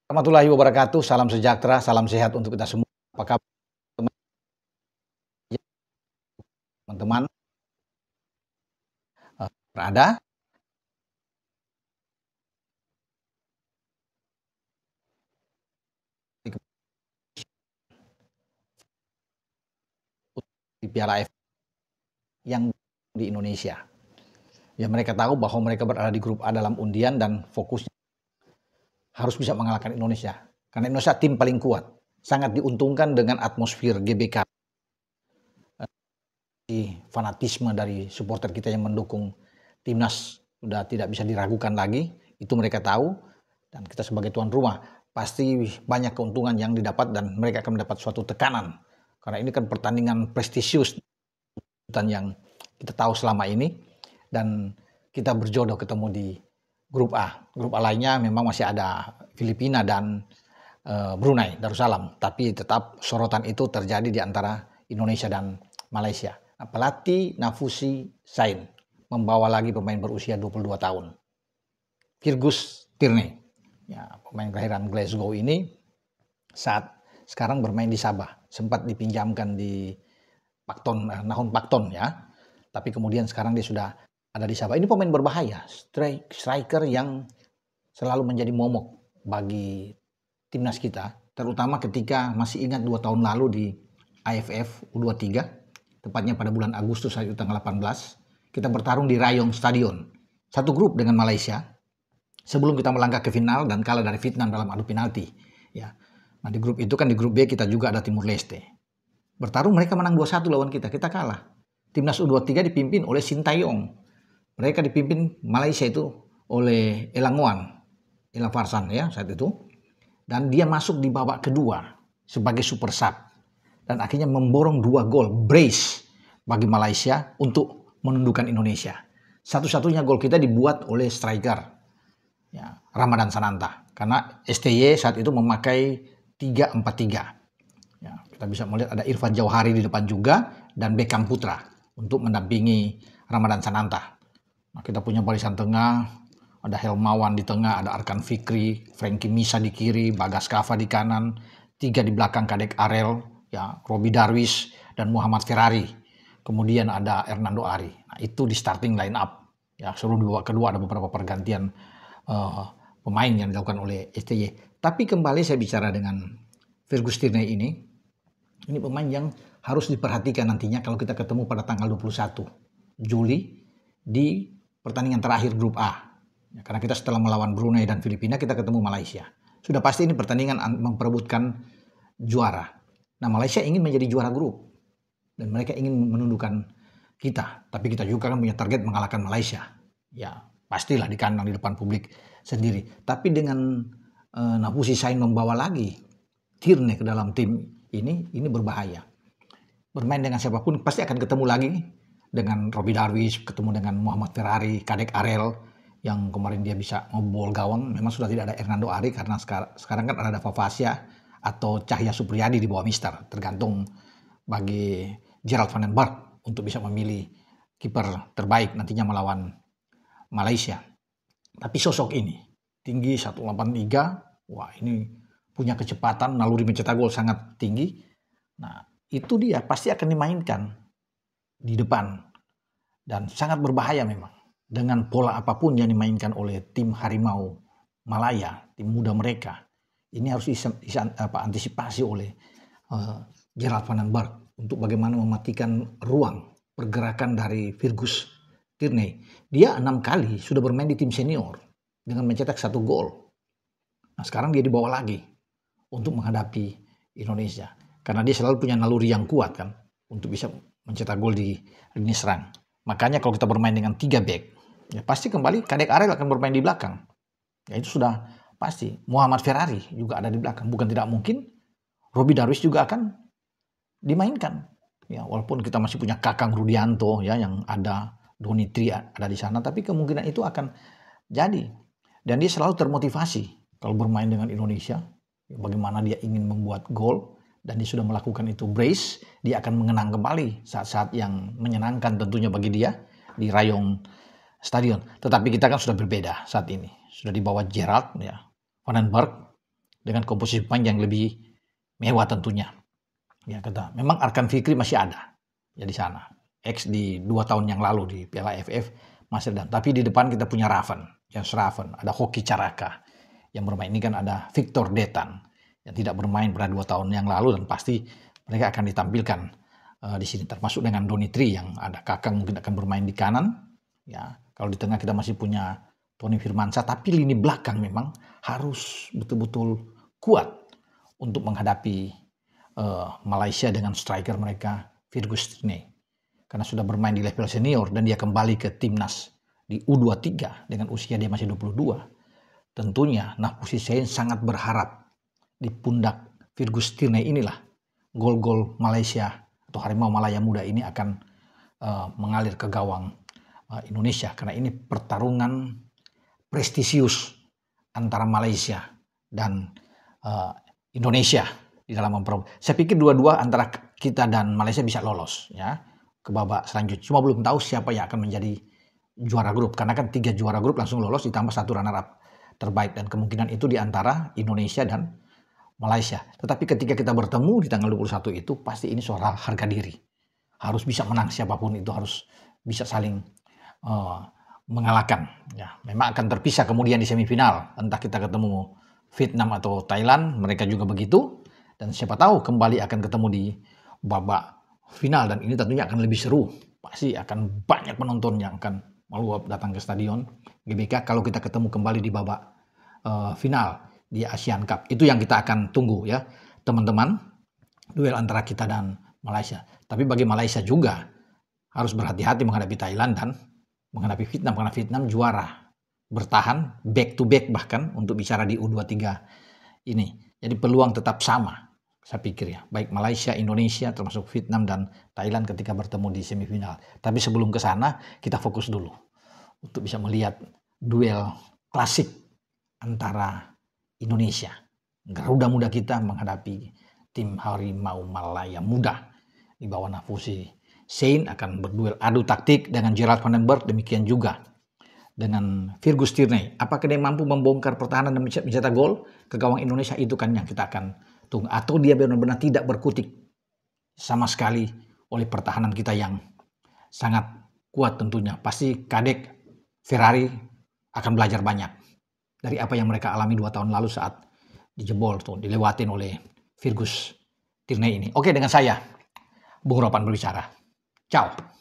Warahmatullahi wabarakatuh, salam sejahtera, salam sehat untuk kita semua. Apa kabar teman-teman? Berada di Piala AFF yang di Indonesia. Ya mereka tahu bahwa mereka berada di grup A dalam undian dan fokusnya harus bisa mengalahkan Indonesia. Karena Indonesia tim paling kuat. Sangat diuntungkan dengan atmosfer GBK. Fanatisme dari supporter kita yang mendukung timnas sudah tidak bisa diragukan lagi. Itu mereka tahu. Dan kita sebagai tuan rumah pasti banyak keuntungan yang didapat dan mereka akan mendapat suatu tekanan. Karena ini kan pertandingan prestisius dan yang kita tahu selama ini, dan kita berjodoh ketemu di grup A. Grup A lainnya memang masih ada Filipina dan Brunei Darussalam, tapi tetap sorotan itu terjadi di antara Indonesia dan Malaysia. Pelatih Nafusi Sain membawa lagi pemain berusia 22 tahun, Fergus Tierney, ya, pemain kelahiran Glasgow ini saat sekarang bermain di Sabah, sempat dipinjamkan di Pakton, Nahon Pakton ya. Tapi kemudian sekarang dia sudah ada di Sabah. Ini pemain berbahaya, striker yang selalu menjadi momok bagi timnas kita, terutama ketika masih ingat 2 tahun lalu di AFF U23, tepatnya pada bulan Agustus itu tanggal 18, kita bertarung di Rayong Stadion, satu grup dengan Malaysia, sebelum kita melangkah ke final dan kalah dari Vietnam dalam adu penalti. Ya. Nah di grup itu kan, di grup B kita juga ada Timur Leste. Bertarung mereka menang 2-1 lawan kita kalah. Timnas U23 dipimpin oleh Sintayong. Mereka dipimpin Malaysia itu oleh Elang Farsan ya saat itu. Dan dia masuk di babak kedua sebagai super sub. Dan akhirnya memborong 2 gol brace bagi Malaysia untuk menundukkan Indonesia. Satu-satunya gol kita dibuat oleh striker ya, Ramadan Sananta. Karena STY saat itu memakai 3-4-3. Ya, kita bisa melihat ada Irfan Jauhari di depan juga dan Beckham Putra untuk mendampingi Ramadan Sananta. Nah, kita punya barisan tengah, ada Helmawan di tengah, ada Arkan Fikri, Frankie Misa di kiri, Bagas Kava di kanan, 3 di belakang Kadek Arel, ya, Robi Darwis dan Muhammad Ferrari. Kemudian ada Hernando Ari. Nah, itu di starting line up. Ya, seluruh babak kedua ada beberapa pergantian pemain yang dilakukan oleh STY. Tapi kembali saya bicara dengan Fergus Tierney ini pemain yang harus diperhatikan nantinya kalau kita ketemu pada tanggal 21 Juli di pertandingan terakhir grup A. Ya, karena kita setelah melawan Brunei dan Filipina, kita ketemu Malaysia. Sudah pasti ini pertandingan memperebutkan juara. Nah, Malaysia ingin menjadi juara grup dan mereka ingin menundukkan kita. Tapi kita juga kan punya target mengalahkan Malaysia. Ya, pastilah di kandang di depan publik sendiri. Tapi dengan Nafusi Sain membawa lagi Tierney ke dalam tim ini berbahaya. Bermain dengan siapapun pasti akan ketemu lagi dengan Robi Darwis, ketemu dengan Muhammad Ferrari, Kadek Arel yang kemarin dia bisa ngebol gawang. Memang sudah tidak ada Hernando Ari karena sekarang kan ada Favasia atau Cahya Supriyadi di bawah Mister, tergantung bagi Gerald van den Berg untuk bisa memilih kiper terbaik nantinya melawan Malaysia. Tapi sosok ini tinggi 183, wah ini punya kecepatan, naluri mencetak gol sangat tinggi. Nah, itu dia pasti akan dimainkan di depan dan sangat berbahaya memang dengan pola apapun yang dimainkan oleh tim Harimau Malaya, tim muda mereka. Ini harus antisipasi oleh Gerald van den Berg untuk bagaimana mematikan ruang pergerakan dari Fergus Tierney. Dia 6 kali sudah bermain di tim senior dengan mencetak 1 gol. Nah, sekarang dia dibawa lagi untuk menghadapi Indonesia. Karena dia selalu punya naluri yang kuat kan untuk bisa mencetak gol di lini serang. Makanya kalau kita bermain dengan 3 back, ya pasti kembali Kadek Arel akan bermain di belakang. Ya itu sudah pasti. Muhammad Ferrari juga ada di belakang. Bukan tidak mungkin Robi Darwis juga akan dimainkan. Ya walaupun kita masih punya Kakang Rudianto ya yang ada, Doni Tri ada di sana, tapi kemungkinan itu akan jadi. Dan dia selalu termotivasi kalau bermain dengan Indonesia. Bagaimana dia ingin membuat gol dan dia sudah melakukan itu brace, dia akan mengenang kembali saat-saat yang menyenangkan tentunya bagi dia di Rayong Stadion. Tetapi kita kan sudah berbeda saat ini, sudah di bawah Gerald ya, van den Berg dengan komposisi pemain yang lebih mewah tentunya. Ya, kata memang Arkan Fikri masih ada ya di sana. Di 2 tahun yang lalu di Piala AFF masih ada. Tapi di depan kita punya Jens Raven, ada Hoki Caraka yang bermain. Ini kan ada Victor Detan yang tidak bermain pada 2 tahun yang lalu, dan pasti mereka akan ditampilkan di sini, termasuk dengan Donitri yang ada Kakang mungkin akan bermain di kanan. Ya, kalau di tengah kita masih punya Tony Firmansyah, tapi lini belakang memang harus betul-betul kuat untuk menghadapi Malaysia dengan striker mereka Fergus Tinei, karena sudah bermain di level senior dan dia kembali ke timnas di U23 dengan usia dia masih 22. Tentunya Nahpusi Sain sangat berharap di pundak Fergus Tinei inilah gol-gol Malaysia atau Harimau Malaya Muda ini akan mengalir ke gawang Indonesia, karena ini pertarungan prestisius antara Malaysia dan Indonesia di dalam saya pikir dua-dua antara kita dan Malaysia bisa lolos ya ke babak selanjutnya. Cuma belum tahu siapa yang akan menjadi juara grup, karena kan 3 juara grup langsung lolos ditambah 1 runner up terbaik, dan kemungkinan itu di antara Indonesia dan Malaysia. Tetapi ketika kita bertemu di tanggal 21 itu pasti ini soal harga diri. Harus bisa menang, siapapun itu harus bisa saling mengalahkan. Ya, memang akan terpisah kemudian di semifinal. Entah kita ketemu Vietnam atau Thailand, mereka juga begitu. Dan siapa tahu kembali akan ketemu di babak final, dan ini tentunya akan lebih seru. Pasti akan banyak penonton yang akan meluap datang ke stadion GBK kalau kita ketemu kembali di babak final di Asian Cup. Itu yang kita akan tunggu ya teman-teman, duel antara kita dan Malaysia. Tapi bagi Malaysia juga harus berhati-hati menghadapi Thailand dan menghadapi Vietnam, karena Vietnam juara bertahan back to back bahkan untuk bicara di U23 ini. Jadi peluang tetap sama saya pikir ya, baik Malaysia, Indonesia, termasuk Vietnam dan Thailand ketika bertemu di semifinal. Tapi sebelum ke sana, kita fokus dulu untuk bisa melihat duel klasik antara Indonesia, Garuda Muda kita menghadapi tim Harimau Malaya Muda di bawah Nahpusi Sain, akan berduel adu taktik dengan Gerald Van den Berg, demikian juga dengan Fergus Tinei. Apakah dia mampu membongkar pertahanan dan mencetak gol ke gawang Indonesia? Itu kan yang kita akan tunggu. Atau dia benar-benar tidak berkutik sama sekali oleh pertahanan kita yang sangat kuat tentunya. Pasti Kadek Ferrari akan belajar banyak dari apa yang mereka alami 2 tahun lalu saat dijebol tuh, dilewatin oleh Fergus Tinei ini. Oke, dengan saya Bung Ropan berbicara. Ciao.